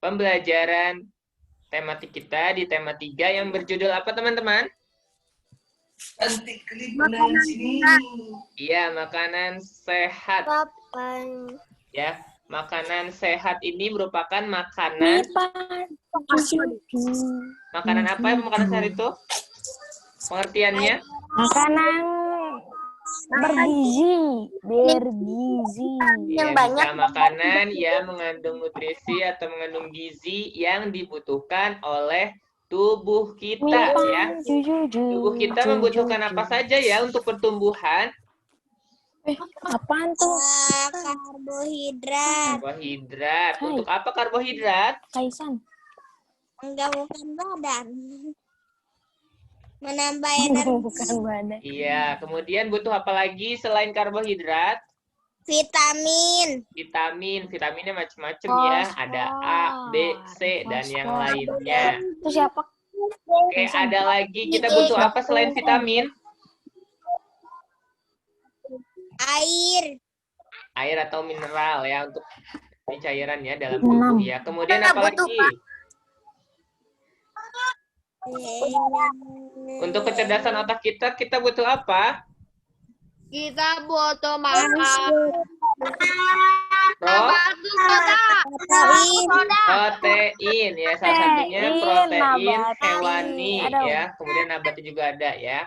pembelajaran tematik kita di tema 3 yang berjudul apa teman-teman? Makanan sehat. Iya, makanan sehat. Ya, makanan sehat ini merupakan makanan. Makanan apa ya makanan sehat itu? Pengertiannya? Makanan bergizi. Yang banyak. Makanan yang mengandung nutrisi atau mengandung gizi yang dibutuhkan oleh tubuh kita ya. Tubuh kita membutuhkan apa saja ya untuk pertumbuhan? Apaan tuh? Karbohidrat. Karbohidrat. Untuk apa karbohidrat? Kaisan. Menggabungkan badan. Menambah Bukan energi. badan. Iya, kemudian butuh apa lagi selain karbohidrat? Vitamin. Vitaminnya macam-macam ya. Ada A, B, C, dan yang lainnya. Itu siapa? Oke, ada lagi kita butuh apa selain vitamin? Air. Air atau mineral ya untuk cairan ya dalam tubuh ya. Kemudian apa lagi? Untuk kecerdasan otak kita butuh apa? Kita butuh makan Protein ya, salah satunya protein hewani ya. Kemudian nabati juga ada ya.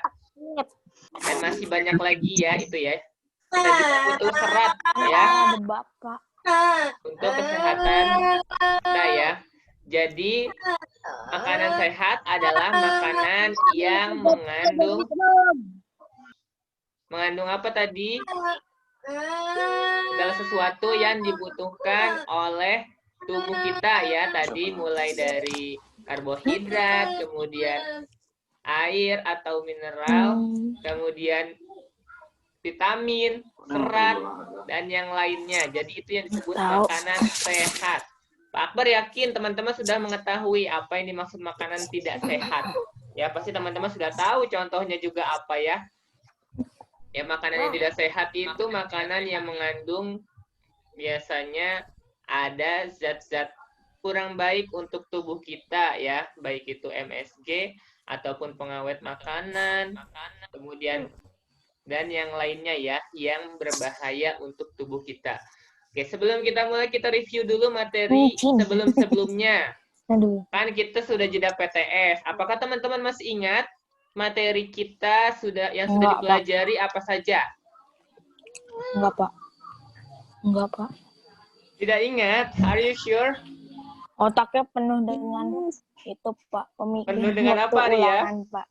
Dan masih banyak lagi ya itu ya. Kita juga butuh serat ya. Untuk kesehatan kita ya. Jadi makanan sehat adalah makanan yang mengandung apa tadi? Segala sesuatu yang dibutuhkan oleh tubuh kita ya. Tadi mulai dari karbohidrat, kemudian air atau mineral, kemudian vitamin, serat, dan yang lainnya. Jadi itu yang disebut makanan sehat. Pak Akbar yakin teman-teman sudah mengetahui apa yang dimaksud makanan tidak sehat. Ya, pasti teman-teman sudah tahu contohnya juga apa ya. Ya, makanan yang tidak sehat itu makanan yang mengandung biasanya ada zat-zat kurang baik untuk tubuh kita ya, baik itu MSG ataupun pengawet makanan, kemudian dan yang lainnya ya, yang berbahaya untuk tubuh kita. Oke, sebelum kita mulai, kita review dulu materi sebelum-sebelumnya. Kan kita sudah jeda PTS. Apakah teman-teman masih ingat materi kita sudah dipelajari apa saja? Enggak, Pak. Tidak ingat? Are you sure? Otaknya penuh dengan itu, Pak. Penuh dengan apa, Arya? Pak.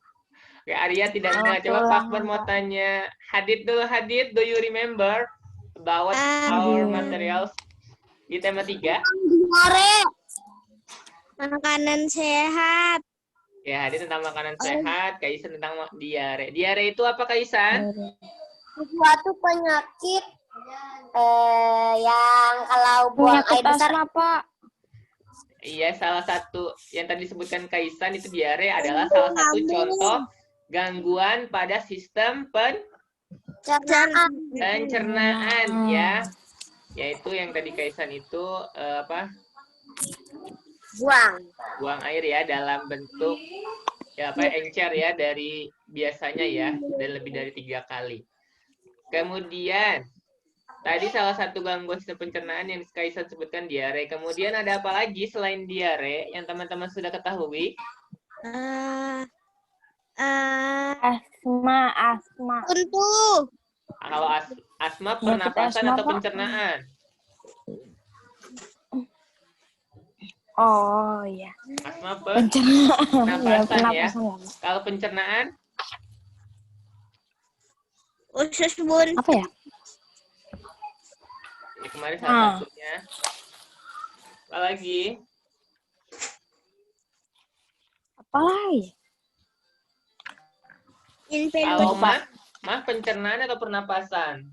Oke, Arya tidak ingat. Coba Pak Akbar mau tanya Hadid dulu. Hadid, do you remember about our materials di tema 3? Makanan sehat. Ya, Hadid tentang makanan sehat, Kaisan tentang diare. Diare itu apa, Kaisan? Suatu penyakit yang kalau buang air besar, Pak. Iya, salah satu yang tadi disebutkan Kaisan itu diare adalah salah satu contoh gangguan pada sistem pencernaan ya. Yaitu yang tadi Kaisan itu buang air ya dalam bentuk encer ya dari biasanya ya, dan lebih dari 3 kali. Kemudian tadi salah satu gangguan sistem pencernaan yang Kaisan sebutkan diare. Kemudian ada apa lagi selain diare yang teman-teman sudah ketahui? Asma. Untuk Kalau asma pernapasan atau pencernaan? Oh iya. Asma Pernapasan ya. Kalau pencernaan? usus buntu. Apa ya? Ini kemarin salah satunya. Apa lagi? Apa lagi? Kalau mah pencernaan atau pernapasan?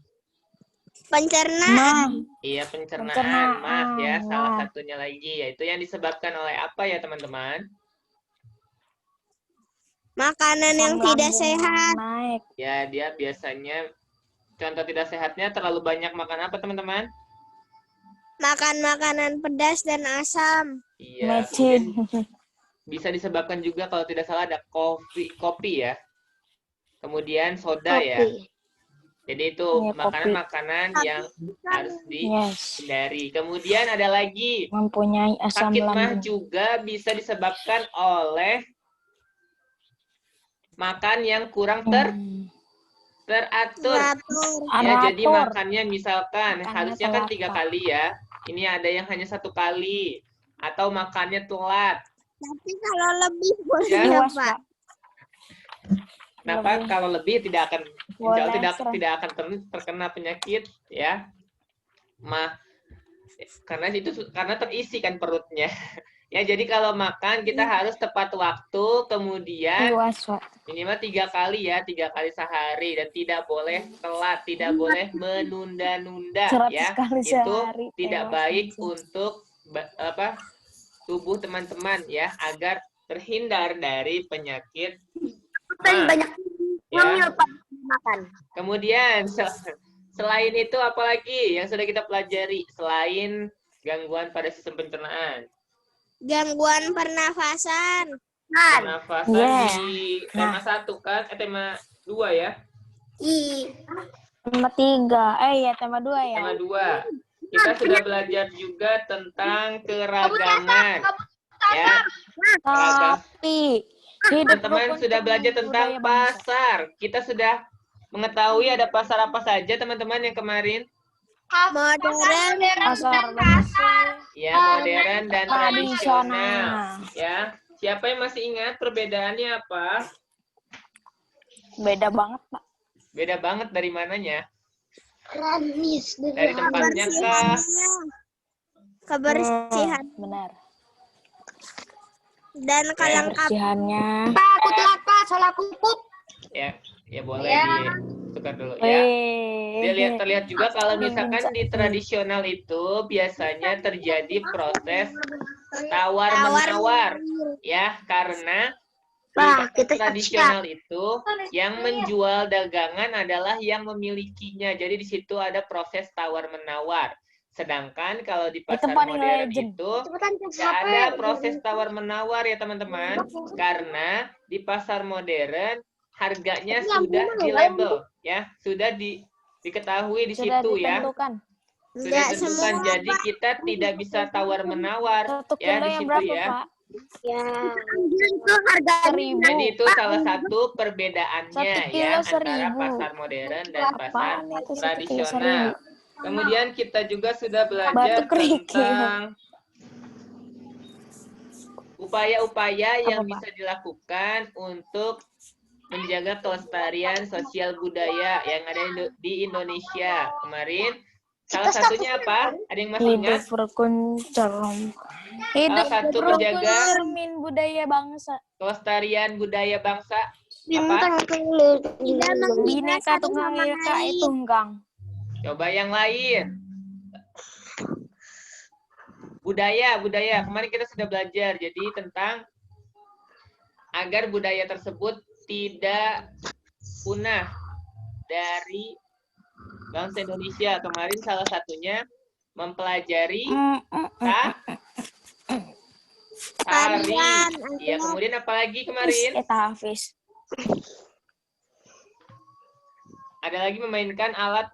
Pencernaan. Iya, pencernaan. Mah ya, salah satunya lagi. Yaitu yang disebabkan oleh apa ya, teman-teman? Makanan yang tidak sehat. Ya, dia biasanya contoh tidak sehatnya terlalu banyak makan apa, teman-teman? Makan makanan pedas dan asam. Iya, Mecin. kemudian bisa disebabkan juga kalau tidak salah ada kopi ya. Kemudian soda ya. Jadi itu Iya, makanan-makanan yang harus Yes. dihindari. Kemudian ada lagi Mempunyai asam sakit mah lambung. juga bisa disebabkan oleh makan yang kurang teratur. Ya, jadi makannya misalkan Makannya harusnya kan 3 telat, Pak. kali ya. Ini ada yang hanya 1 kali atau makannya telat. Tapi kalau lebih boleh Ya. ya, Luas, Pak. Pak. Kenapa? Lebih. Kalau lebih tidak akan insya Allah Boleh, tidak akan terkena penyakit ya. Karena terisi kan perutnya. Ya, jadi kalau makan kita harus tepat waktu, kemudian Luas, Pak. minimal 3 kali ya, 3 kali sehari dan tidak boleh telat, tidak boleh menunda-nunda 100 ya. kali Itu sehari, tidak tewas baik langsung. untuk tubuh teman-teman ya, agar terhindar dari penyakit Banyak ya. makan. Kemudian selain itu apalagi yang sudah kita pelajari selain gangguan pada sistem pencernaan? Gangguan pernafasan. Pernafasan di tema 1 kan? Tema 2 ya? Tema 3. Ya, tema 2 ya. Tema 2. Kita sudah belajar juga tentang keragaman. Ya. Tapi Teman-teman sudah belajar tentang pasar. Kita sudah mengetahui ada pasar apa saja teman-teman yang kemarin? Modern. pasar basi Ya, modern dan tradisional. tradisional. Ya. Siapa yang masih ingat perbedaannya apa? Beda banget, Pak. Beda banget dari mananya? Dari Dari tempatnya kah? Kebersihan. Benar. Dan Kebersihannya. Aku telat, Pak. Salah pupuk. Ya boleh ditukar dulu ya. Terlihat juga kalau misalkan di tradisional itu biasanya terjadi proses tawar-menawar ya, karena di tradisional itu yang menjual dagangan adalah yang memilikinya. Jadi di situ ada proses tawar-menawar. Sedangkan kalau di pasar modern itu tidak ada proses tawar-menawar ya teman-teman. Karena di pasar modern harganya sudah di-label ya, sudah diketahui di situ ya. Sudah ditentukan, jadi kita tidak bisa tawar-menawar ya di situ ya. Itu harga 1.000. Jadi itu salah satu perbedaannya 1 kilo ya antara 1.000. pasar modern dan pasar Apaan itu 1 kilo tradisional. 1.000? Kemudian kita juga sudah belajar Batu kerikil. tentang upaya-upaya yang Apa, Pak? bisa dilakukan untuk menjaga kelestarian sosial budaya yang ada di Indonesia. Kemarin salah satunya apa? Ada yang masih ingat? Hidup rukun cerem. Hidup satu rukun menjaga cermin budaya bangsa. Kelestarian budaya bangsa. Apa? Bineka Tunggal Ika itu tunggang. Coba yang lain. Budaya. Kemarin kita sudah belajar jadi tentang agar budaya tersebut tidak punah dari bangsa Indonesia. Kemarin salah satunya mempelajari tari. Ya, kemudian apalagi kemarin? Hafiz. Ada lagi memainkan alat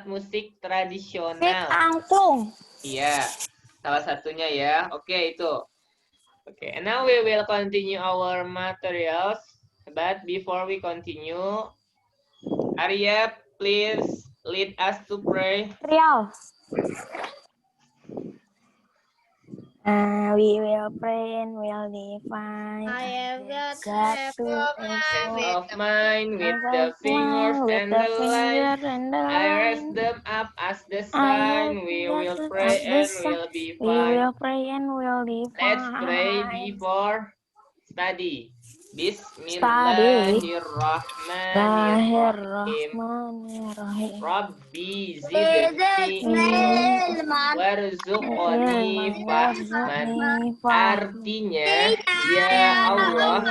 musik tradisional. Angklung. Iya, salah satunya ya. Oke, itu. Oke, and now we will continue our materials. But before we continue, Arya, please lead us to pray. Rial. We will pray and will define. I have got Got to Hands of mine with the fingers and the line. I raise them up as the sign. We will pray and will be We fine. will pray and will define. Let's pray before study. Bismillahirrahmanirrahim. Bismillahirrahmanirrahim. Rabbi zidni ilma warzuqni fahman. Artinya, ya Allah,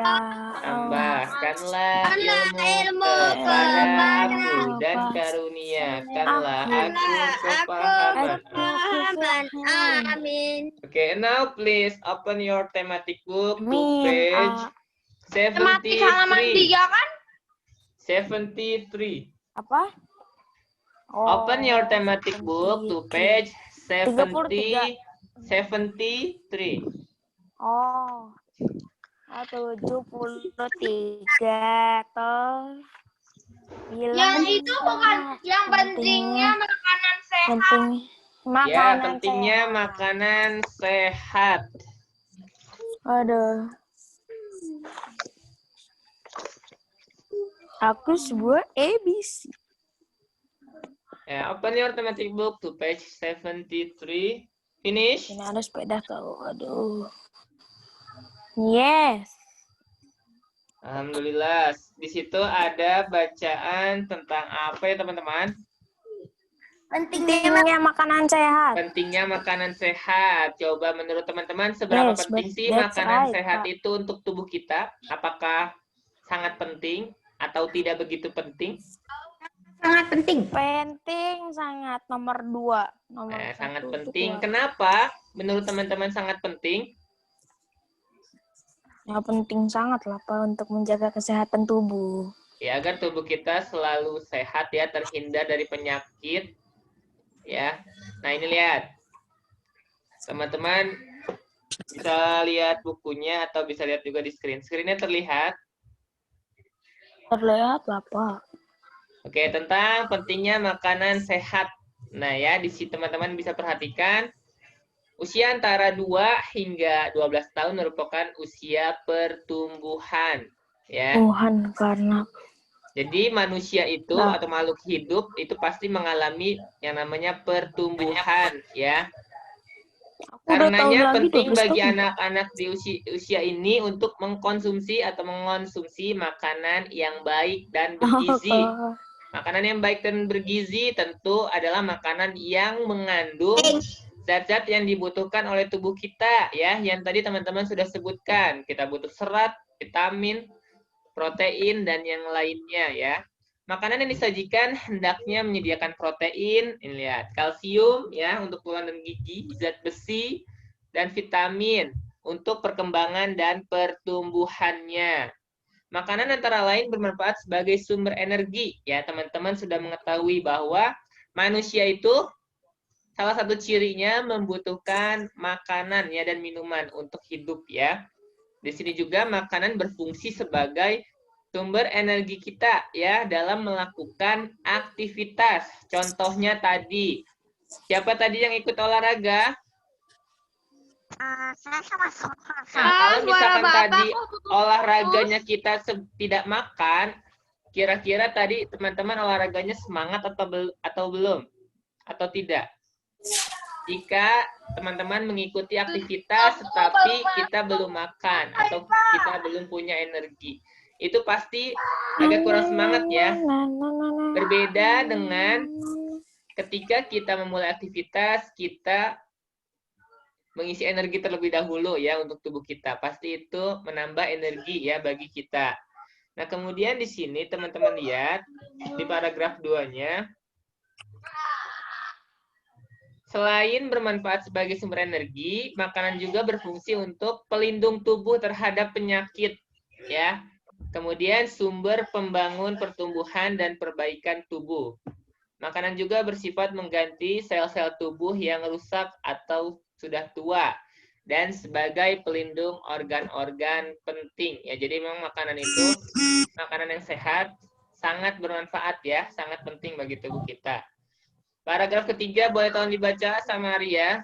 tambahkanlah ilmu kepada aku dan karuniakanlah aku kepahaman. Amin. Okay, now please open your thematic book to Amin. page Tematik halaman 73. 3 kan? 73. Apa? Open your thematic book to page 33. 73. Oh. 73 toh. Yang itu bukan yang pentingnya makanan sehat. penting Ya, makanan pentingnya sehat. makanan sehat. Aduh. Aku sebuah ABC. Ya, open your thematic book to page 73. Finish. Ini ada sepeda kau. Aduh. Yes. Alhamdulillah. Di situ ada bacaan tentang apa ya, teman-teman? Pentingnya makanan sehat. Pentingnya makanan sehat. Coba menurut teman-teman seberapa Yes, penting sih that's makanan right, sehat Pak. itu untuk tubuh kita? Apakah sangat penting atau tidak begitu penting? Sangat penting. Penting sangat nomor 2. Nomor Nah, 1 sangat itu penting. keluar. Kenapa? Menurut teman-teman sangat penting? Ya penting sangat lah Pak untuk menjaga kesehatan tubuh. Ya, agar tubuh kita selalu sehat ya, terhindar dari penyakit. Ya. Nah, ini lihat. Teman-teman bisa lihat bukunya atau bisa lihat juga di screen. Screen-nya terlihat. Terlihat lah Pak. Oke, tentang pentingnya makanan sehat. Nah, ya, di sini teman-teman bisa perhatikan usia antara 2 hingga 12 tahun merupakan usia pertumbuhan, ya. Tuhan karena Jadi manusia itu atau makhluk hidup itu pasti mengalami yang namanya pertumbuhan, ya. Karenanya penting bagi anak-anak di usia ini untuk mengkonsumsi atau mengonsumsi makanan yang baik dan bergizi. Makanan yang baik dan bergizi tentu adalah makanan yang mengandung zat-zat yang dibutuhkan oleh tubuh kita, ya, yang tadi teman-teman sudah sebutkan. Kita butuh serat, vitamin, protein, dan yang lainnya, ya. Makanan yang disajikan hendaknya menyediakan protein, ini lihat, kalsium, ya, untuk tulang dan gigi, zat besi, dan vitamin untuk perkembangan dan pertumbuhannya. Makanan antara lain bermanfaat sebagai sumber energi, ya, teman-teman sudah mengetahui bahwa manusia itu salah satu cirinya membutuhkan makanan ya dan minuman untuk hidup, ya. Di sini juga makanan berfungsi sebagai sumber energi kita ya dalam melakukan aktivitas. Contohnya tadi, siapa tadi yang ikut olahraga? Nah, kalau misalkan tadi olahraganya kita tidak makan, kira-kira tadi teman-teman olahraganya semangat atau belum? Atau tidak? Jika teman-teman mengikuti aktivitas tetapi kita belum makan atau kita belum punya energi, itu pasti agak kurang semangat ya. Berbeda dengan ketika kita memulai aktivitas, kita mengisi energi terlebih dahulu ya untuk tubuh kita. Pasti itu menambah energi ya bagi kita. Nah, kemudian di sini teman-teman lihat di paragraf 2-nya, selain bermanfaat sebagai sumber energi, makanan juga berfungsi untuk pelindung tubuh terhadap penyakit, ya. Kemudian sumber pembangun pertumbuhan dan perbaikan tubuh. Makanan juga bersifat mengganti sel-sel tubuh yang rusak atau sudah tua dan sebagai pelindung organ-organ penting. Ya, jadi memang makanan itu, makanan yang sehat sangat bermanfaat ya, sangat penting bagi tubuh kita. Paragraf ketiga boleh tolong dibaca sama Arya.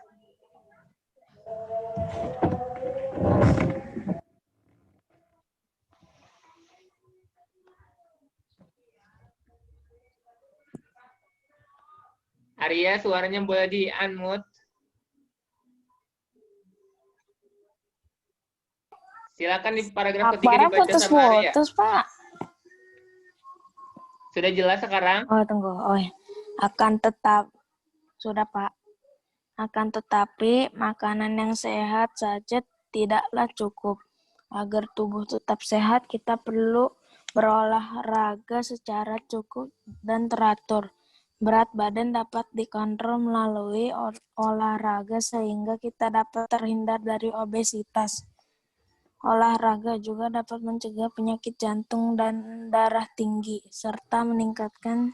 Arya, suaranya boleh di-unmute. Silakan di paragraf ketiga Akbarnya dibaca sama Arya. putus-putus, Pak. Sudah jelas sekarang? Oh, tunggu. Oh, ya. Sudah, Pak. Akan tetapi, makanan yang sehat saja tidaklah cukup. Agar tubuh tetap sehat, kita perlu berolahraga secara cukup dan teratur. Berat badan dapat dikontrol melalui olahraga sehingga kita dapat terhindar dari obesitas. Olahraga juga dapat mencegah penyakit jantung dan darah tinggi, serta meningkatkan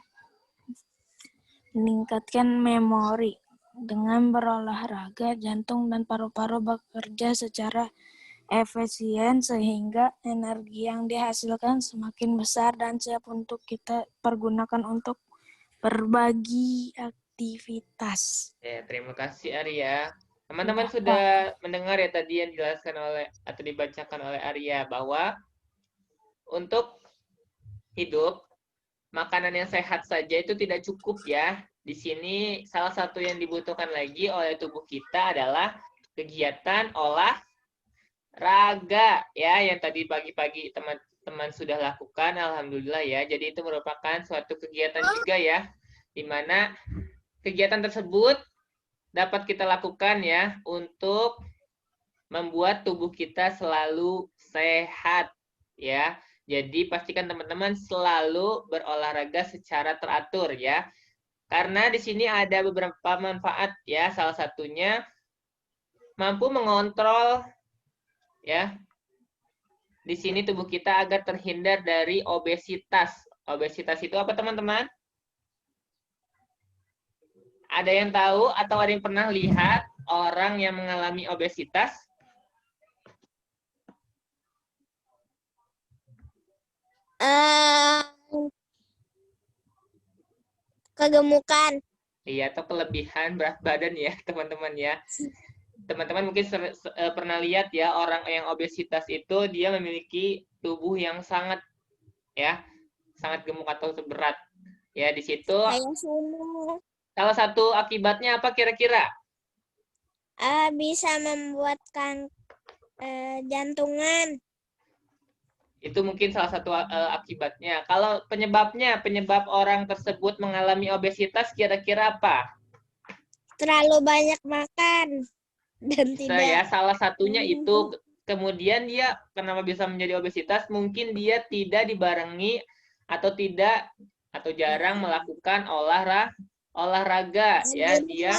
memori. Dengan berolahraga, jantung dan paru-paru bekerja secara efisien sehingga energi yang dihasilkan semakin besar dan siap untuk kita pergunakan untuk berbagi aktivitas. Ya, terima kasih Arya. Teman-teman Sudah, sudah mendengar ya tadi yang dijelaskan oleh atau dibacakan oleh Arya bahwa untuk hidup makanan yang sehat saja itu tidak cukup ya. Di sini salah satu yang dibutuhkan lagi oleh tubuh kita adalah kegiatan olahraga ya yang tadi pagi-pagi teman-teman sudah lakukan, alhamdulillah ya. Jadi itu merupakan suatu kegiatan juga ya, di mana kegiatan tersebut dapat kita lakukan ya untuk membuat tubuh kita selalu sehat ya. Jadi pastikan teman-teman selalu berolahraga secara teratur ya. Karena di sini ada beberapa manfaat ya. Salah satunya mampu mengontrol ya. Di sini tubuh kita agar terhindar dari obesitas. Obesitas itu apa teman-teman? Ada yang tahu atau ada yang pernah lihat orang yang mengalami obesitas? Kegemukan. Iya, atau kelebihan berat badan ya, teman-teman ya. Teman-teman mungkin pernah lihat ya, orang yang obesitas itu dia memiliki tubuh yang sangat gemuk atau berat. Ya, di situ salah satu akibatnya apa kira-kira? Bisa membuatkan jantungan. Itu mungkin salah satu akibatnya. Kalau penyebab orang tersebut mengalami obesitas kira-kira apa? Terlalu banyak makan dan Bisa ya, salah satunya itu. Kemudian dia kenapa bisa menjadi obesitas? Mungkin dia tidak dibarengi atau jarang melakukan olahraga ya. Dia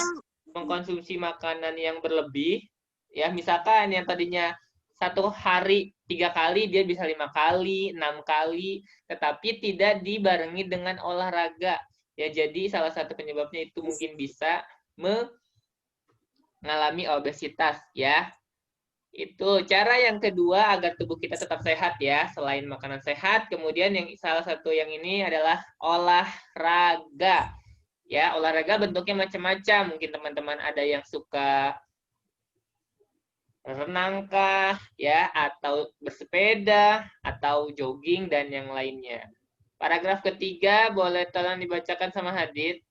mengkonsumsi makanan yang berlebih ya. Misalkan yang tadinya satu hari 3 kali, dia bisa 5 kali, 6 kali, tetapi tidak dibarengi dengan olahraga. Ya, jadi salah satu penyebabnya itu mungkin bisa mengalami obesitas ya. Itu cara yang kedua agar tubuh kita tetap sehat ya. Selain makanan sehat, kemudian yang salah satu yang ini adalah olahraga. Ya, olahraga bentuknya macam-macam. Mungkin teman-teman ada yang suka renangkah ya, atau bersepeda, atau jogging dan yang lainnya. Paragraf ketiga boleh tolong dibacakan sama Hadid.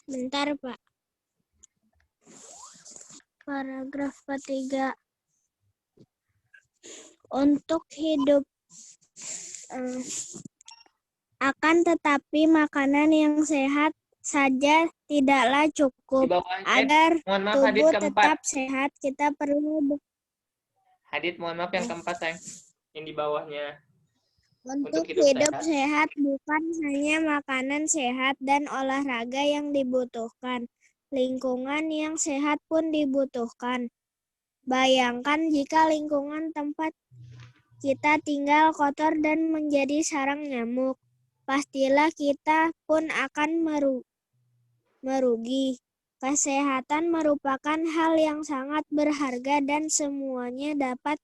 Bentar, Pak. Paragraf ketiga. Untuk hidup akan tetapi makanan yang sehat saja tidaklah cukup. Agar tubuh tetap sehat, kita perlu Hadid, mohon maaf yang keempat, sayang. Yang di bawahnya. Untuk hidup sehat bukan hanya makanan sehat dan olahraga yang dibutuhkan. Lingkungan yang sehat pun dibutuhkan. Bayangkan jika lingkungan tempat kita tinggal kotor dan menjadi sarang nyamuk. Pastilah kita pun akan merugi. Kesehatan merupakan hal yang sangat berharga dan semuanya dapat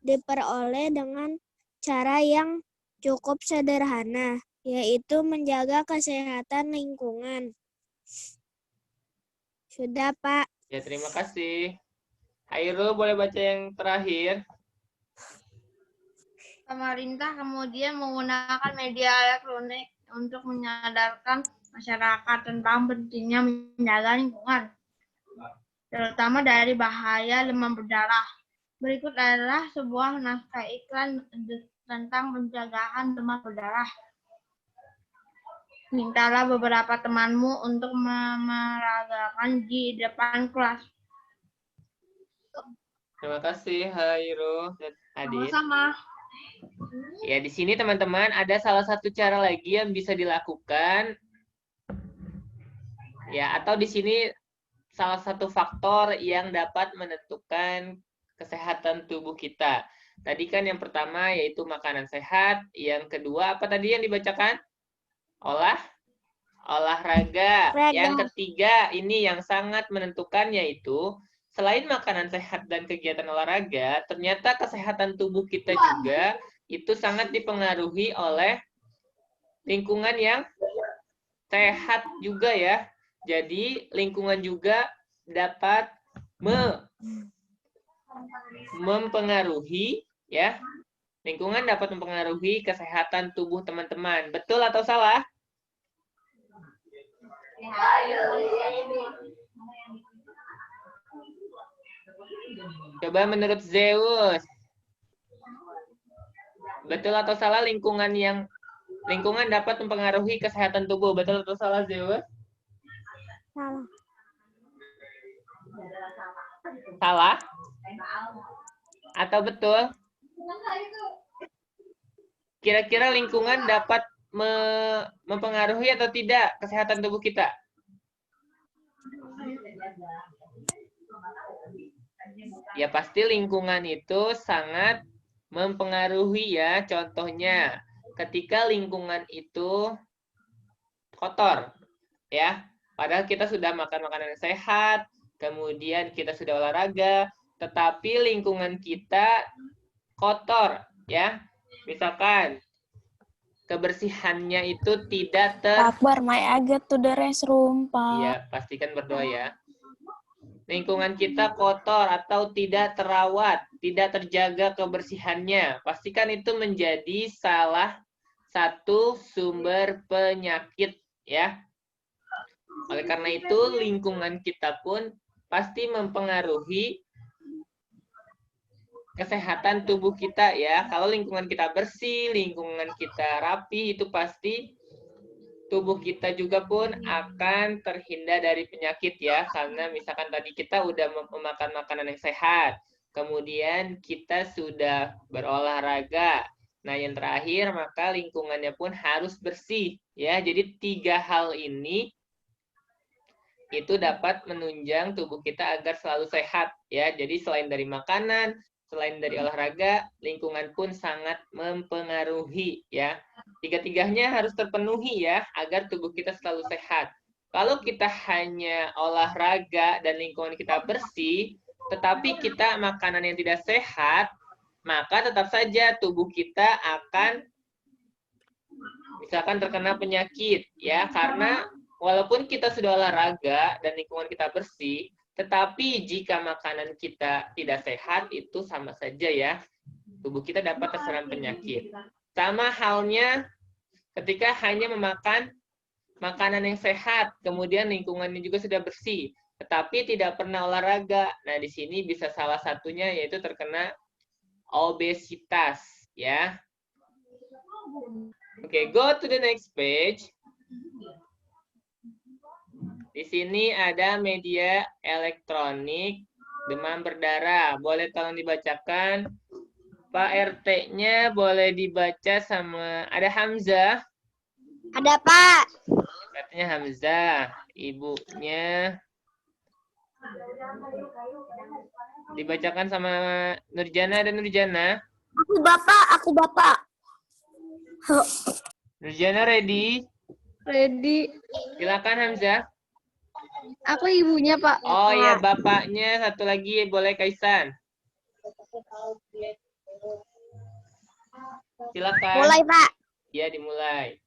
diperoleh dengan cara yang cukup sederhana, yaitu menjaga kesehatan lingkungan. Sudah, Pak. Ya, terima kasih. Hairul, boleh baca yang terakhir? Pemerintah kemudian menggunakan media elektronik untuk menyadarkan masyarakat tentang pentingnya menjaga lingkungan, terutama dari bahaya demam berdarah. Berikut adalah sebuah naskah iklan tentang pencegahan demam berdarah. Mintalah beberapa temanmu untuk memeragakan di depan kelas. Terima kasih Hairo dan Adit. Sama-sama. Ya, di sini teman-teman ada salah satu cara lagi yang bisa dilakukan. Ya, atau di sini salah satu faktor yang dapat menentukan kesehatan tubuh kita. Tadi kan yang pertama yaitu makanan sehat, yang kedua apa tadi yang dibacakan? Olahraga. Yang ketiga ini yang sangat menentukan yaitu selain makanan sehat dan kegiatan olahraga, ternyata kesehatan tubuh kita juga itu sangat dipengaruhi oleh lingkungan yang sehat juga ya. Jadi lingkungan juga dapat mempengaruhi ya. Lingkungan dapat mempengaruhi kesehatan tubuh teman-teman. Betul atau salah? Coba menurut Zeus. Betul atau salah lingkungan dapat mempengaruhi kesehatan tubuh? Betul atau salah Zeus? Salah. Salah? Atau betul? Kira-kira lingkungan dapat mempengaruhi atau tidak kesehatan tubuh kita? Ya pasti lingkungan itu sangat mempengaruhi ya. Contohnya ketika lingkungan itu kotor ya. Padahal kita sudah makan makanan yang sehat, kemudian kita sudah olahraga, tetapi lingkungan kita kotor ya. Misalkan kebersihannya itu tidak Akbar, may I get to the restroom, Pak? Iya, pastikan berdoa ya. Lingkungan kita kotor atau tidak terawat, tidak terjaga kebersihannya, pastikan itu menjadi salah satu sumber penyakit ya. Oleh karena itu, lingkungan kita pun pasti mempengaruhi kesehatan tubuh kita ya. Kalau lingkungan kita bersih, lingkungan kita rapi, itu pasti tubuh kita juga pun akan terhindar dari penyakit ya. Karena misalkan tadi kita udah memakan makanan yang sehat, kemudian kita sudah berolahraga. Nah, yang terakhir maka lingkungannya pun harus bersih ya. Jadi 3 hal ini itu dapat menunjang tubuh kita agar selalu sehat ya. Jadi selain dari makanan, selain dari olahraga, lingkungan pun sangat mempengaruhi ya. Tiga-tiganya harus terpenuhi ya agar tubuh kita selalu sehat. Kalau kita hanya olahraga dan lingkungan kita bersih, tetapi kita makanan yang tidak sehat, maka tetap saja tubuh kita akan misalkan terkena penyakit ya, karena walaupun kita sudah olahraga dan lingkungan kita bersih, tetapi jika makanan kita tidak sehat, itu sama saja ya. Tubuh kita dapat terserang penyakit. Sama halnya ketika hanya memakan makanan yang sehat, kemudian lingkungannya juga sudah bersih, tetapi tidak pernah olahraga. Nah, di sini bisa salah satunya yaitu terkena obesitas, ya. Oke, go to the next page. Di sini ada media elektronik demam berdarah. Boleh tolong dibacakan. Pak RT-nya boleh dibaca sama... Ada Hamzah? Ada, Pak. Katanya Hamzah. Ibunya... Dibacakan sama Nurjana. Ada Nurjana? Aku Bapak. Nurjana ready? Ready. Silakan Hamzah. Aku ibunya, Pak. Oh iya, bapaknya satu lagi boleh Kaisan. Silakan. Mulai, Pak. Ya, dimulai.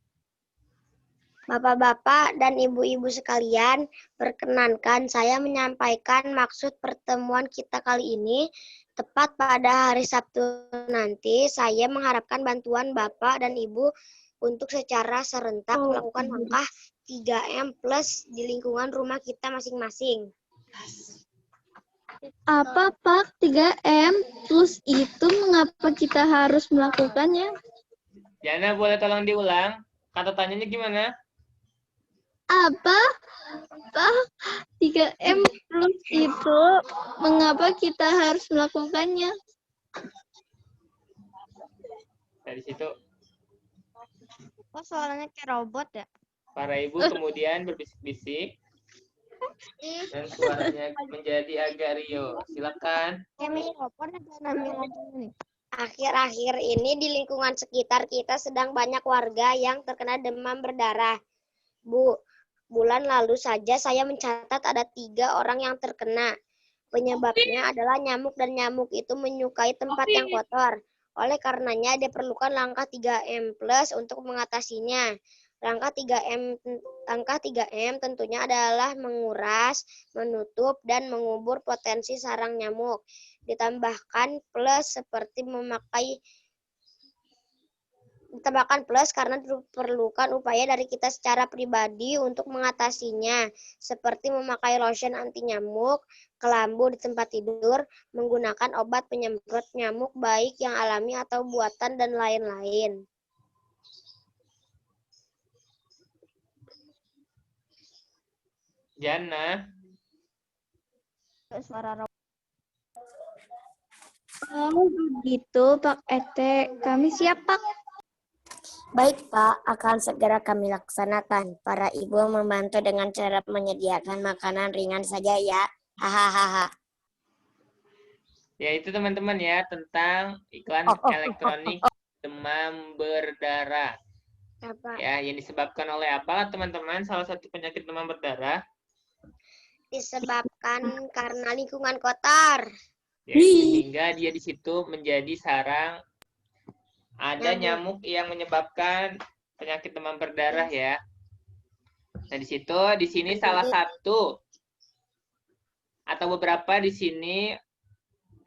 Bapak-bapak dan ibu-ibu sekalian, perkenankan saya menyampaikan maksud pertemuan kita kali ini. Tepat pada hari Sabtu nanti, saya mengharapkan bantuan Bapak dan Ibu untuk secara serentak melakukan langkah 3M plus di lingkungan rumah kita masing-masing. Apa Pak 3M plus itu mengapa kita harus melakukannya? Jana, boleh tolong diulang? Kata tanyanya gimana? Apa Pak 3M plus itu mengapa kita harus melakukannya? Dari situ Kok soalnya kayak robot ya? para ibu kemudian berbisik-bisik dan suaranya menjadi agak riuh. Silakan. Akhir-akhir ini di lingkungan sekitar kita sedang banyak warga yang terkena demam berdarah. Bulan lalu saja saya mencatat ada 3 orang yang terkena. Penyebabnya adalah nyamuk dan nyamuk itu menyukai tempat yang kotor. Oleh karenanya diperlukan langkah 3M plus untuk mengatasinya. Langkah 3M tentunya adalah menguras, menutup, dan mengubur potensi sarang nyamuk. Ditambahkan plus karena diperlukan upaya dari kita secara pribadi untuk mengatasinya, seperti memakai lotion anti nyamuk, kelambu di tempat tidur, menggunakan obat penyemprot nyamuk baik yang alami atau buatan, dan lain-lain. Jana, Oh begitu Pak Ete, kami siap Pak. Baik Pak, akan segera kami laksanakan. Para ibu membantu dengan cara menyediakan makanan ringan saja ya. Hahaha. ya itu teman-teman ya tentang iklan elektronik demam berdarah. Apa? Ya, yang disebabkan oleh apa teman-teman? Salah satu penyakit demam berdarah. Disebabkan karena lingkungan kotor. Ya, sehingga dia di situ menjadi sarang. Ada nyamuk yang menyebabkan penyakit demam berdarah ya. Nah, di sini salah satu atau beberapa di sini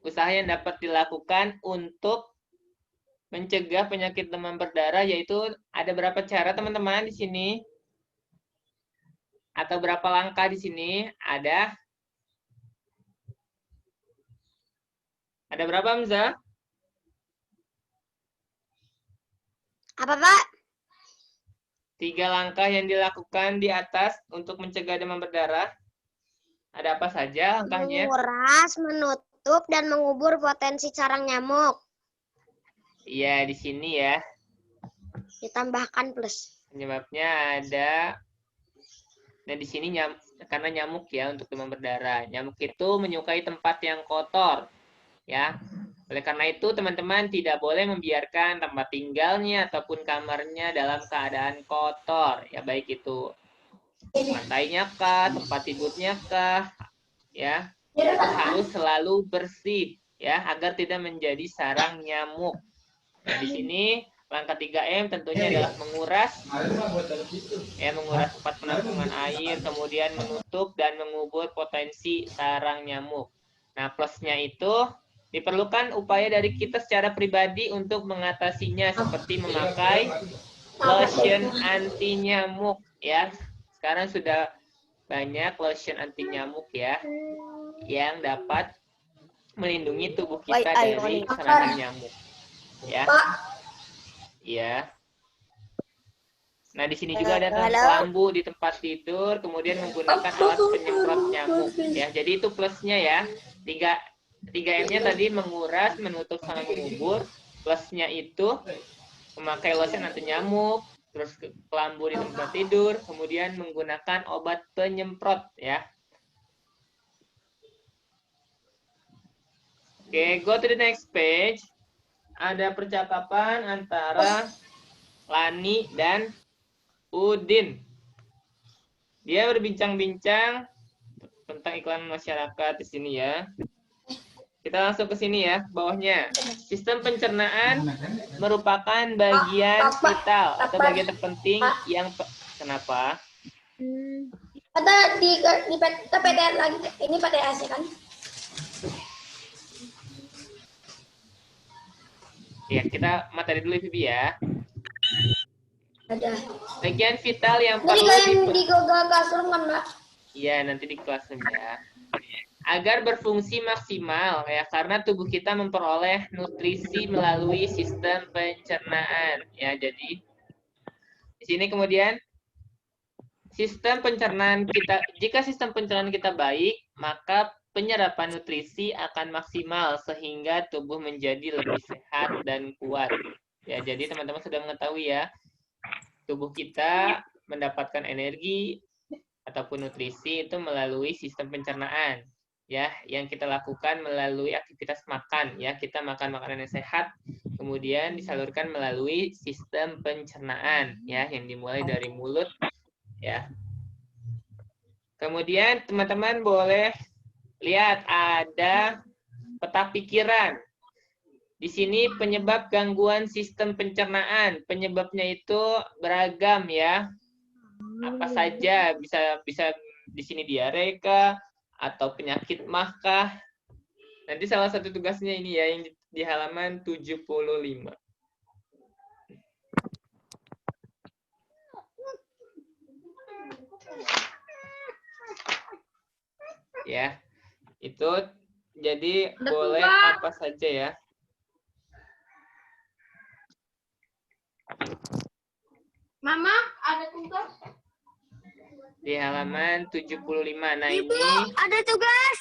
usaha yang dapat dilakukan untuk mencegah penyakit demam berdarah, yaitu ada berapa cara teman-teman di sini? Atau berapa langkah di sini? Ada berapa, Hamzah? Apa Pak? 3 langkah yang dilakukan di atas untuk mencegah demam berdarah. Ada apa saja langkahnya? Menguras, menutup, dan mengubur potensi sarang nyamuk. Iya, di sini ya. Ditambahkan plus. Penyebabnya ada. Nah, di sini karena nyamuk ya untuk demam berdarah. Nyamuk itu menyukai tempat yang kotor. Ya. Oleh karena itu, teman-teman tidak boleh membiarkan tempat tinggalnya ataupun kamarnya dalam keadaan kotor. Ya, baik itu lantainya kah, tempat tidurnya kah, ya. Itu harus selalu bersih ya agar tidak menjadi sarang nyamuk. Nah, di sini langkah 3M tentunya adalah menguras tempat penampungan air, kemudian menutup dan mengubur potensi sarang nyamuk. Nah, plusnya itu diperlukan upaya dari kita secara pribadi untuk mengatasinya, seperti memakai lotion anti nyamuk ya. Sekarang sudah banyak lotion anti nyamuk ya yang dapat melindungi tubuh kita dari serangan nyamuk. Ya. Iya. Nah, di sini juga ada kelambu di tempat tidur, kemudian menggunakan alat penyemprot nyamuk. Ya, jadi itu plusnya ya. 3M-nya tadi menguras, menutup, sama mengubur. Plusnya itu memakai lotion anti nyamuk, terus kelambu di tempat tidur, kemudian menggunakan obat penyemprot ya. Oke, go to the next page. Ada percakapan antara Lani dan Udin. Dia berbincang-bincang tentang iklan masyarakat di sini ya. Kita langsung ke sini ya, bawahnya. Sistem pencernaan merupakan bagian vital atau bagian terpenting yang kenapa? Kata di PTN lagi, ini PTS kan? Ya, kita materi dulu Vivi ya. Ada. Bagian vital yang Nanti perlu kalian di Google Classroom kan, Mbak? Iya, nanti di Classroom ya. agar berfungsi maksimal ya, karena tubuh kita memperoleh nutrisi melalui sistem pencernaan ya. Jadi di sini kemudian sistem pencernaan kita, jika sistem pencernaan kita baik, maka penyerapan nutrisi akan maksimal sehingga tubuh menjadi lebih sehat dan kuat. Ya, jadi teman-teman sudah mengetahui ya, tubuh kita mendapatkan energi ataupun nutrisi itu melalui sistem pencernaan. Ya, yang kita lakukan melalui aktivitas makan ya, kita makan makanan yang sehat, kemudian disalurkan melalui sistem pencernaan ya, yang dimulai dari mulut ya. Kemudian teman-teman boleh lihat ada peta pikiran. Di sini penyebab gangguan sistem pencernaan. Penyebabnya itu beragam ya. Apa saja, bisa di sini diare kah atau penyakit mah kah? Nanti salah satu tugasnya ini ya yang di halaman 75. Ya. Itu jadi boleh apa saja ya. Mama, ada tugas? Di halaman 75. Nah, Ibu, ini ada tugas.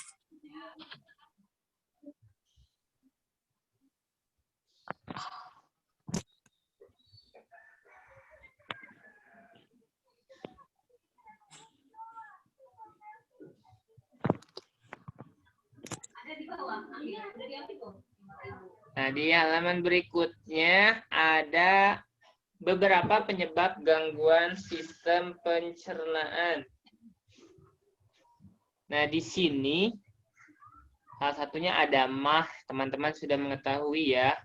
Nah, di halaman berikutnya ada beberapa penyebab gangguan sistem pencernaan. Nah, di sini salah satunya ada mah. Teman-teman sudah mengetahui ya.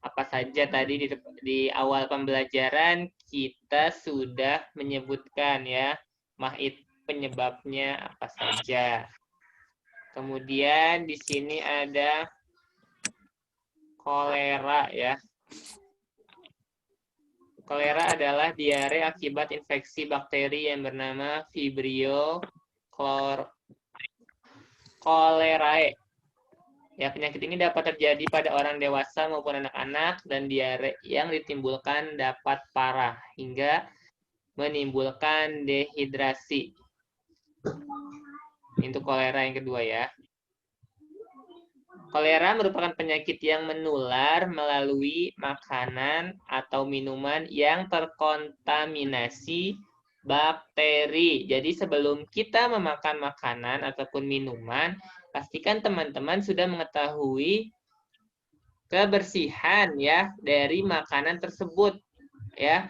Apa saja tadi di awal pembelajaran kita sudah menyebutkan ya. Mah itu penyebabnya apa saja. Kemudian di sini ada kolera ya. Kolera adalah diare akibat infeksi bakteri yang bernama Vibrio cholerae. Ya, penyakit ini dapat terjadi pada orang dewasa maupun anak-anak dan diare yang ditimbulkan dapat parah hingga menimbulkan dehidrasi. Itu kolera yang kedua ya. Kolera merupakan penyakit yang menular melalui makanan atau minuman yang terkontaminasi bakteri. Jadi sebelum kita memakan makanan ataupun minuman, pastikan teman-teman sudah mengetahui kebersihan ya dari makanan tersebut ya.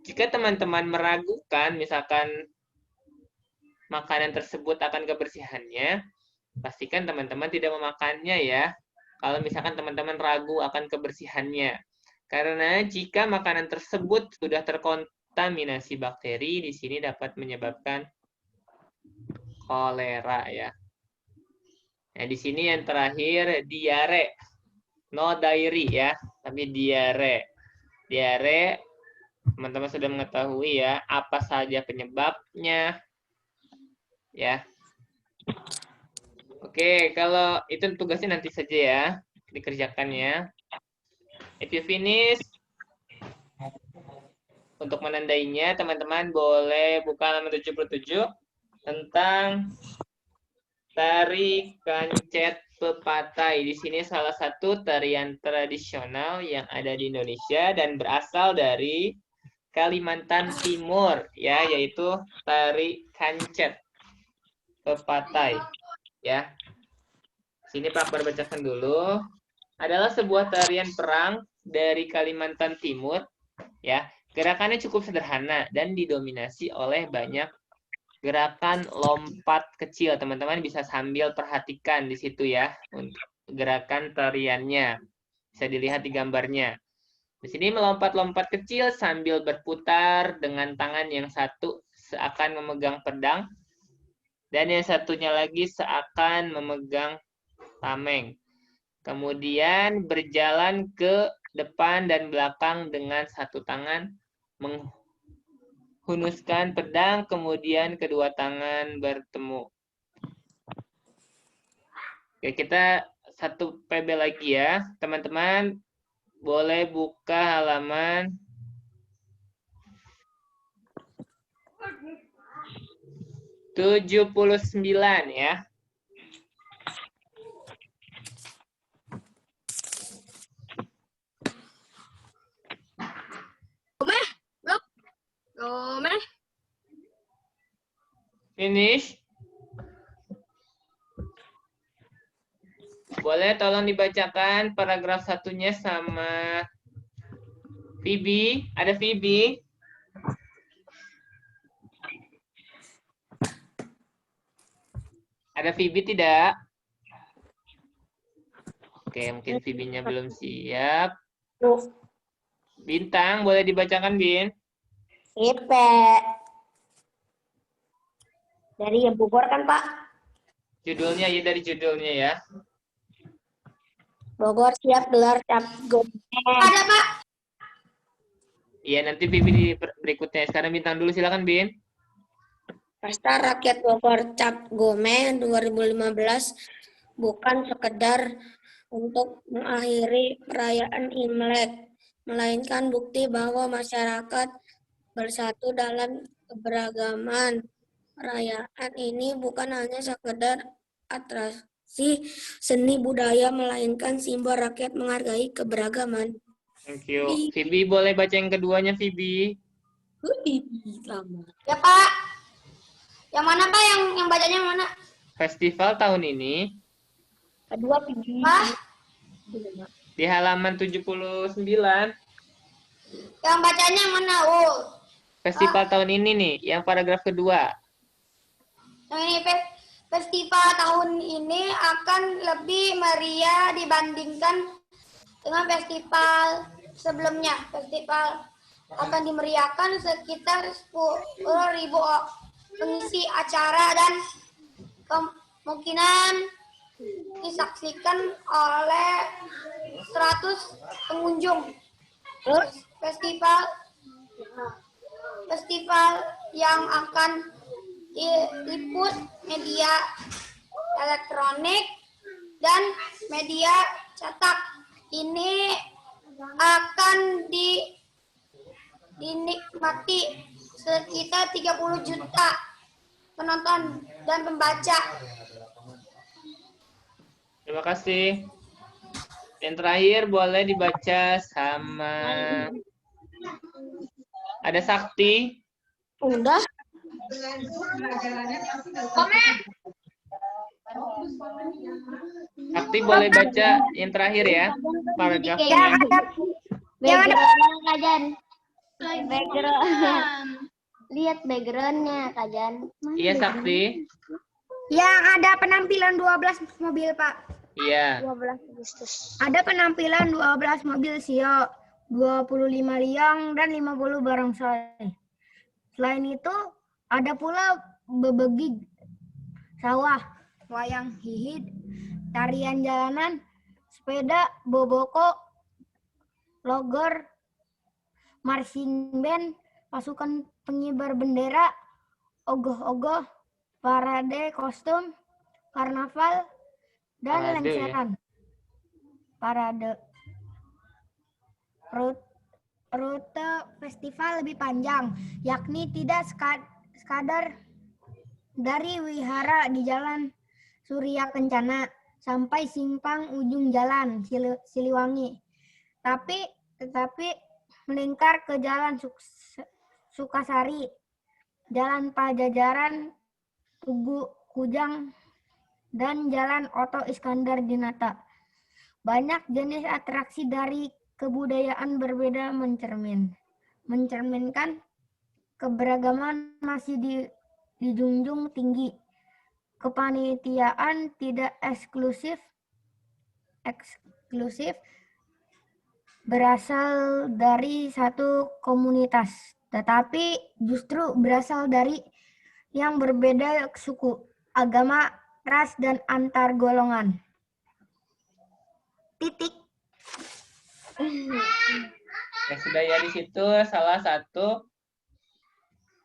Jika teman-teman meragukan misalkan makanan tersebut akan kebersihannya, pastikan teman-teman tidak memakannya ya. Kalau misalkan teman-teman ragu akan kebersihannya. Karena jika makanan tersebut sudah terkontaminasi bakteri, di sini dapat menyebabkan kolera ya. Nah, di sini yang terakhir diare. No diary ya, tapi diare. Diare teman-teman sudah mengetahui ya apa saja penyebabnya ya. Oke, kalau itu tugasnya nanti saja ya, dikerjakan ya. If you finish, untuk menandainya, teman-teman boleh buka halaman 77 tentang tari kancet pepatai. Di sini salah satu tarian tradisional yang ada di Indonesia dan berasal dari Kalimantan Timur, ya, yaitu tari kancet pepatai. Ya, sini Pak bacakan dulu. Adalah sebuah tarian perang dari Kalimantan Timur. Ya, gerakannya cukup sederhana dan didominasi oleh banyak gerakan lompat kecil. Teman-teman bisa sambil perhatikan di situ ya untuk gerakan tariannya. Bisa dilihat di gambarnya. Di sini melompat-lompat kecil sambil berputar dengan tangan yang satu seakan memegang pedang. Dan yang satunya lagi seakan memegang tameng. Kemudian berjalan ke depan dan belakang dengan satu tangan. Menghunuskan pedang, kemudian kedua tangan bertemu. Oke, kita satu PB lagi ya. Teman-teman boleh buka halaman 79 ya. Finish. Boleh tolong dibacakan paragraf satunya sama Vibi. Ada Vibi? Ada Vibi tidak? Oke, mungkin Vibinya belum siap. Bintang, boleh dibacakan, Bin? Ipe. Dari yang Bogor kan, Pak? Judulnya ya, dari judulnya ya. Bogor siap gelar cap gomen. Ada, Pak. Iya, nanti Vibi di berikutnya. Sekarang Bintang dulu, silakan, Bin. Pesta Rakyat Bogor Cap Gome 2015 bukan sekedar untuk mengakhiri perayaan Imlek, melainkan bukti bahwa masyarakat bersatu dalam keberagaman. Perayaan ini bukan hanya sekedar atraksi seni budaya, melainkan simbol rakyat menghargai keberagaman. Thank you. Vibi, boleh baca yang keduanya, Vibi? Ya, Pak. Yang mana, Pak? Yang bacanya yang mana? Festival tahun ini Kedua, Pak. di halaman 79. Yang bacanya yang mana? Oh. Festival tahun ini nih, yang paragraf kedua. Yang ini festival tahun ini akan lebih meriah dibandingkan dengan festival sebelumnya. Festival akan dimeriahkan sekitar 10.000 pengisi acara dan kemungkinan disaksikan oleh 100 pengunjung. Terus festival yang akan diliput media elektronik dan media cetak ini akan dinikmati sekitar 30 juta penonton dan pembaca. Terima kasih. Yang terakhir boleh dibaca sama ada Sakti. Udah. Sakti boleh baca yang terakhir ya, paragrafnya. Yang ada Kajan. Background. Lihat backgroundnya Kajan. Iya, Sakti. Yang ada penampilan 12 mobil, Pak. Iya. 12 Agustus. Ada penampilan 12 mobil Sio, 25 liang, dan 50 barongsai. Selain itu, ada pula bebegik sawah, wayang hihid, tarian jalanan, sepeda, boboko, logor, marching band, pasukan pengibar bendera, ogoh-ogoh, parade kostum, karnaval, dan Parade, lengseran. Parade. Rute festival lebih panjang, yakni tidak sekadar dari wihara di Jalan Surya Kencana sampai simpang ujung jalan Siliwangi, tetapi melingkar ke Jalan Sukasari, Jalan Pajajaran, Tugu Kujang, dan Jalan Oto Iskandar Dinata. Banyak jenis atraksi dari kebudayaan berbeda mencerminkan keberagaman masih dijunjung tinggi. Kepanitiaan tidak eksklusif berasal dari satu komunitas, tetapi justru berasal dari yang berbeda suku, agama, ras, dan antar golongan. Titik. Ya, sudah ya, di situ salah satu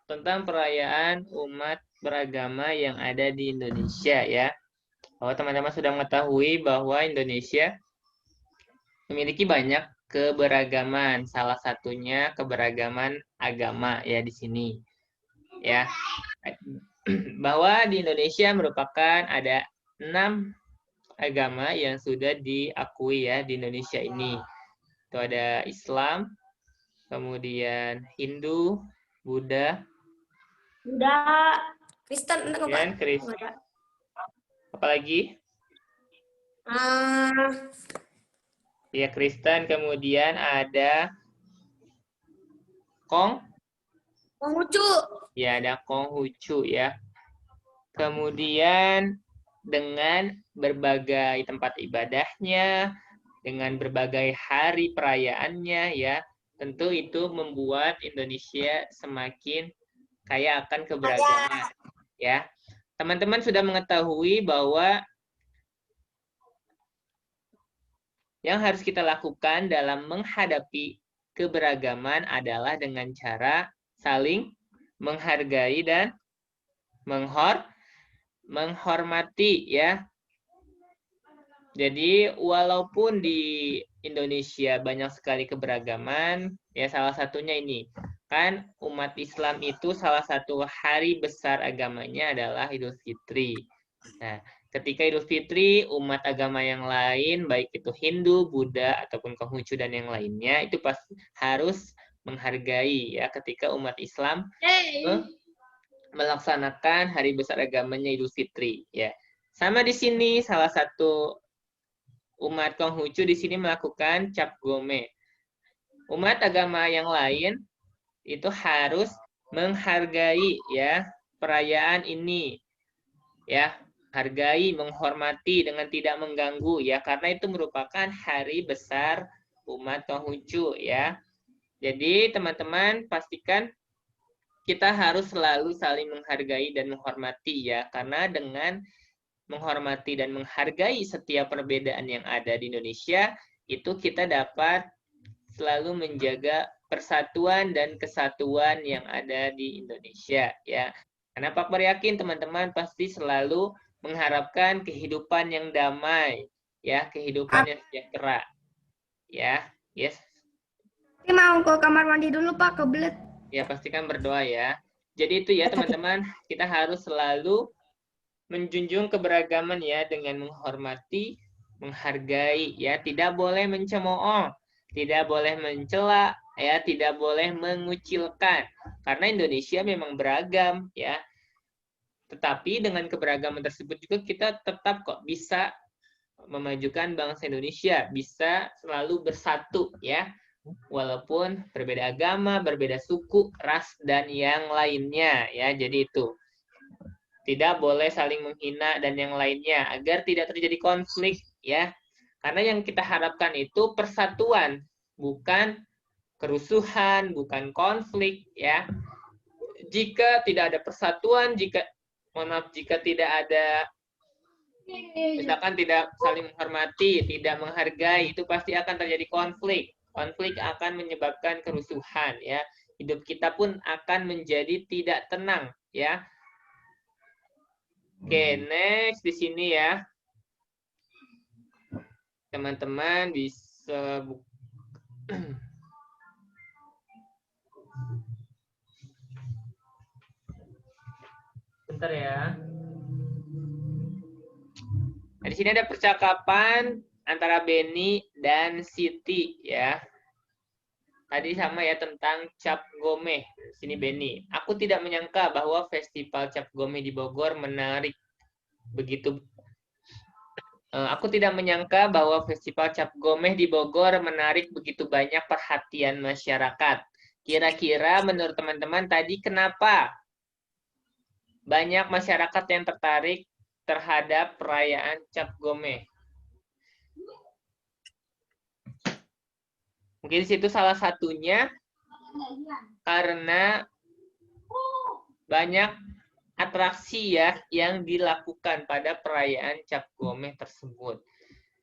tentang perayaan umat beragama yang ada di Indonesia ya. Bahwa teman-teman sudah mengetahui bahwa Indonesia memiliki banyak keberagaman. Salah satunya keberagaman agama ya di sini. Ya. Bahwa di Indonesia merupakan ada 6 agama yang sudah diakui ya di Indonesia ini. Itu ada Islam, kemudian Hindu, Buddha, Kristen enggak, Pak? dan Kristen. Apalagi? Ya, Kristen, kemudian ada Konghucu. Ya, ada Konghucu ya. Kemudian dengan berbagai tempat ibadahnya, dengan berbagai hari perayaannya ya, tentu itu membuat Indonesia semakin kaya akan keberagaman ya. Teman-teman sudah mengetahui bahwa yang harus kita lakukan dalam menghadapi keberagaman adalah dengan cara saling menghargai dan menghormati ya. Jadi walaupun di Indonesia banyak sekali keberagaman, ya salah satunya ini. Kan umat Islam itu salah satu hari besar agamanya adalah Idul Fitri. Nah, ketika Idul Fitri, umat agama yang lain, baik itu Hindu, Buddha, ataupun Konghucu dan yang lainnya, itu pasti harus menghargai ya ketika umat Islam melaksanakan hari besar agamanya Idul Fitri ya. Sama di sini salah satu umat Konghucu di sini melakukan Cap Gome. Umat agama yang lain itu harus menghargai ya perayaan ini. Ya, hargai, menghormati dengan tidak mengganggu ya karena itu merupakan hari besar umat Konghucu ya. Jadi teman-teman pastikan kita harus selalu saling menghargai dan menghormati ya karena dengan menghormati dan menghargai setiap perbedaan yang ada di Indonesia, itu kita dapat selalu menjaga persatuan dan kesatuan yang ada di Indonesia. Ya, karena Pak yakin teman-teman pasti selalu mengharapkan kehidupan yang damai, ya, kehidupan yang sejahtera. Ya, yes. Ini mau ke kamar mandi dulu Pak, kebelet. Ya, pastikan berdoa ya. Jadi itu ya teman-teman, kita harus selalu menjunjung keberagaman ya dengan menghormati, menghargai ya, tidak boleh mencemooh, tidak boleh mencela ya, tidak boleh mengucilkan karena Indonesia memang beragam ya. Tetapi dengan keberagaman tersebut juga kita tetap kok bisa memajukan bangsa Indonesia, bisa selalu bersatu ya. Walaupun berbeda agama, berbeda suku, ras dan yang lainnya ya. Jadi itu. Tidak boleh saling menghina dan yang lainnya agar tidak terjadi konflik ya. Karena yang kita harapkan itu persatuan, bukan kerusuhan, bukan konflik ya. Jika tidak ada persatuan, jika tidak ada misalkan tidak saling menghormati, tidak menghargai, itu pasti akan terjadi konflik. Konflik akan menyebabkan kerusuhan ya. Hidup kita pun akan menjadi tidak tenang ya. Oke, next di sini ya. Teman-teman bisa bentar ya. Nah, di sini ada percakapan antara Benny dan Siti ya. Tadi sama ya tentang Cap Gome. Sini Benny. Aku tidak menyangka bahwa festival Cap Gome di Bogor menarik begitu. Aku tidak menyangka bahwa festival Cap Gome di Bogor menarik begitu banyak perhatian masyarakat. Kira-kira menurut teman-teman tadi kenapa banyak masyarakat yang tertarik terhadap perayaan Cap Gome? Mungkin di situ salah satunya karena banyak atraksi ya yang dilakukan pada perayaan Cap Gome tersebut.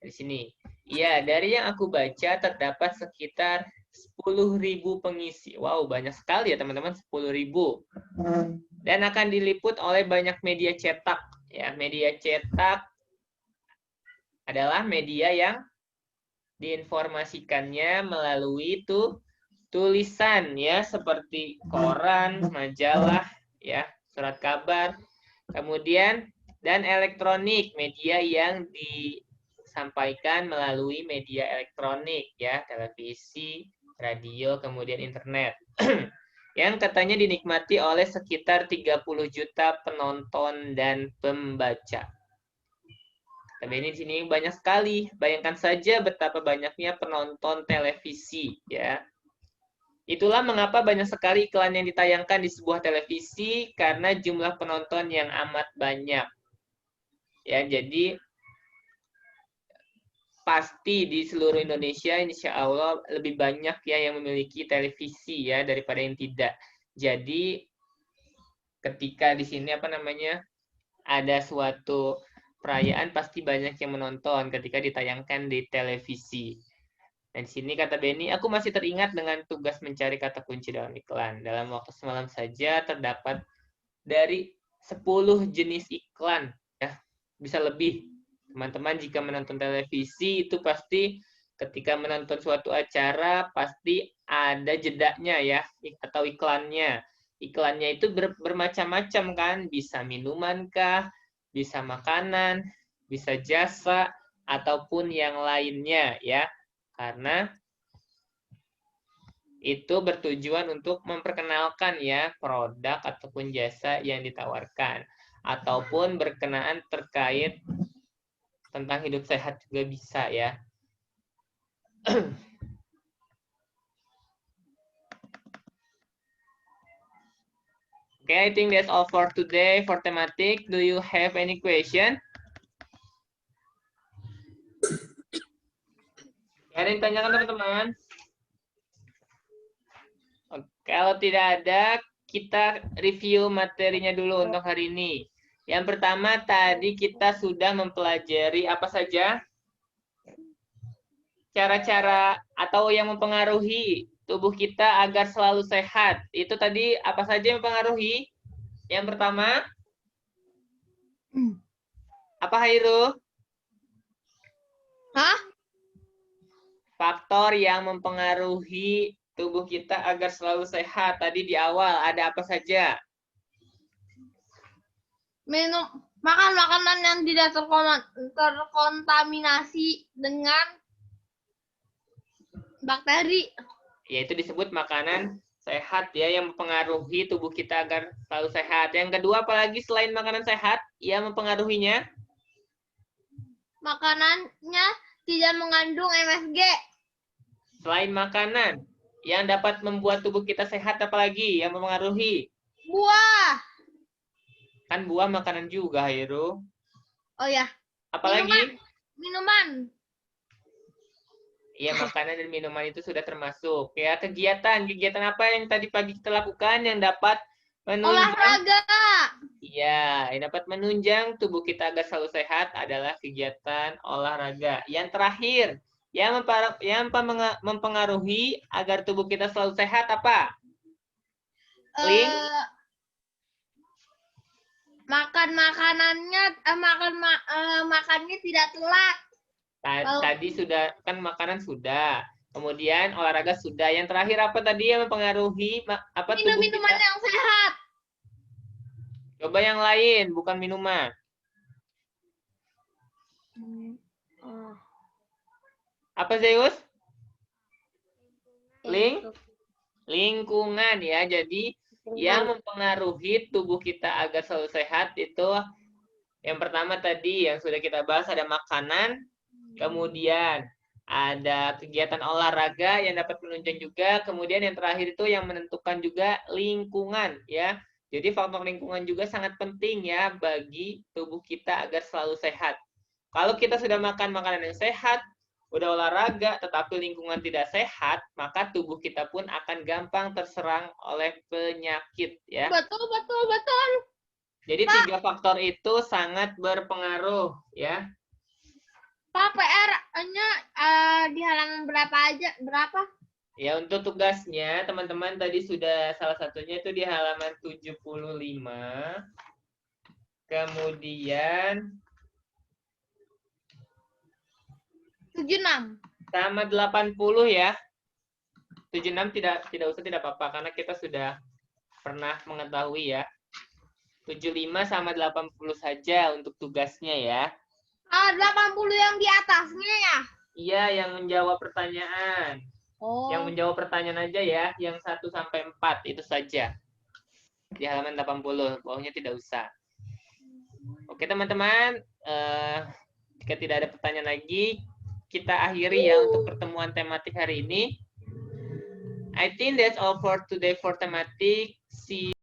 Di sini. Ya, dari yang aku baca terdapat sekitar 10.000 pengisi. Wow, banyak sekali ya teman-teman, 10.000. Dan akan diliput oleh banyak media cetak ya, media cetak adalah media yang diinformasikannya melalui tulisan ya, seperti koran, majalah ya, surat kabar. Kemudian dan elektronik, media yang disampaikan melalui media elektronik ya, televisi, radio, kemudian internet. Yang katanya dinikmati oleh sekitar 30 juta penonton dan pembaca. Tapi ini di sini banyak sekali. Bayangkan saja betapa banyaknya penonton televisi ya. Itulah mengapa banyak sekali iklan yang ditayangkan di sebuah televisi karena jumlah penonton yang amat banyak. Ya, jadi pasti di seluruh Indonesia insya Allah lebih banyak ya yang memiliki televisi ya daripada yang tidak. Jadi ketika di sini ada suatu perayaan pasti banyak yang menonton ketika ditayangkan di televisi. Dan di sini kata Benny, aku masih teringat dengan tugas mencari kata kunci dalam iklan. Dalam waktu semalam saja terdapat dari 10 jenis iklan, ya bisa lebih. Teman-teman jika menonton televisi itu pasti ketika menonton suatu acara pasti ada jedanya ya, atau iklannya. Iklannya itu bermacam-macam kan, bisa minuman kah, bisa makanan, bisa jasa, ataupun yang lainnya ya. Karena itu bertujuan untuk memperkenalkan ya produk ataupun jasa yang ditawarkan. Ataupun berkenaan terkait tentang hidup sehat juga bisa ya. Okay, I think that's all for today for thematic. Do you have any question? Ada yang tanyakan teman-teman? Kalau tidak ada, kita review materinya dulu untuk hari ini. Yang pertama tadi kita sudah mempelajari apa saja? Cara-cara atau yang mempengaruhi tubuh kita agar selalu sehat. Itu tadi apa saja yang mempengaruhi? Yang pertama, apa Hairu? Hah? Faktor yang mempengaruhi tubuh kita agar selalu sehat. Tadi di awal ada apa saja? Makan makanan yang tidak terkontaminasi dengan bakteri. Yaitu disebut makanan sehat ya, yang mempengaruhi tubuh kita agar selalu sehat. Yang kedua, apalagi selain makanan sehat yang mempengaruhinya? Makanannya tidak mengandung MSG. Selain makanan yang dapat membuat tubuh kita sehat, apalagi yang mempengaruhi? Buah. Kan buah makanan juga, Hairu. Oh ya. Apalagi? Minuman. Iya, makanan dan minuman itu sudah termasuk. Ya, kegiatan apa yang tadi pagi kita lakukan yang dapat menunjang? Olahraga. Iya, yang dapat menunjang tubuh kita agar selalu sehat adalah kegiatan olahraga. Yang terakhir, yang mempengaruhi agar tubuh kita selalu sehat apa? Link? Makannya tidak telat. Tadi sudah, kan makanan sudah. Kemudian olahraga sudah. Yang terakhir apa tadi yang mempengaruhi apa tubuh kita? Minuman yang sehat. Coba yang lain, bukan minuman. Apa Zeus? Lingkungan ya. Jadi yang mempengaruhi tubuh kita agar selalu sehat itu yang pertama tadi yang sudah kita bahas ada makanan, kemudian ada kegiatan olahraga yang dapat menunjang juga, kemudian yang terakhir itu yang menentukan juga lingkungan ya. Jadi faktor lingkungan juga sangat penting ya bagi tubuh kita agar selalu sehat. Kalau kita sudah makan makanan yang sehat, udah olahraga, tetapi lingkungan tidak sehat, maka tubuh kita pun akan gampang terserang oleh penyakit ya. Betul. Jadi Pak, 3 faktor itu sangat berpengaruh ya. Pak, PR-nya di halaman berapa? Ya, untuk tugasnya teman-teman tadi sudah salah satunya itu di halaman 75. Kemudian 76. Sama 80 ya. 76 tidak usah, tidak apa-apa karena kita sudah pernah mengetahui ya. 75 sama 80 saja untuk tugasnya ya. 80 yang di atasnya ya? Iya, yang menjawab pertanyaan. Oh. Yang menjawab pertanyaan aja ya, yang 1 sampai 4 itu saja. Di halaman 80, bawahnya tidak usah. Oke teman-teman, jika tidak ada pertanyaan lagi, kita akhiri ya untuk pertemuan tematik hari ini. I think that's all for today for tematik. See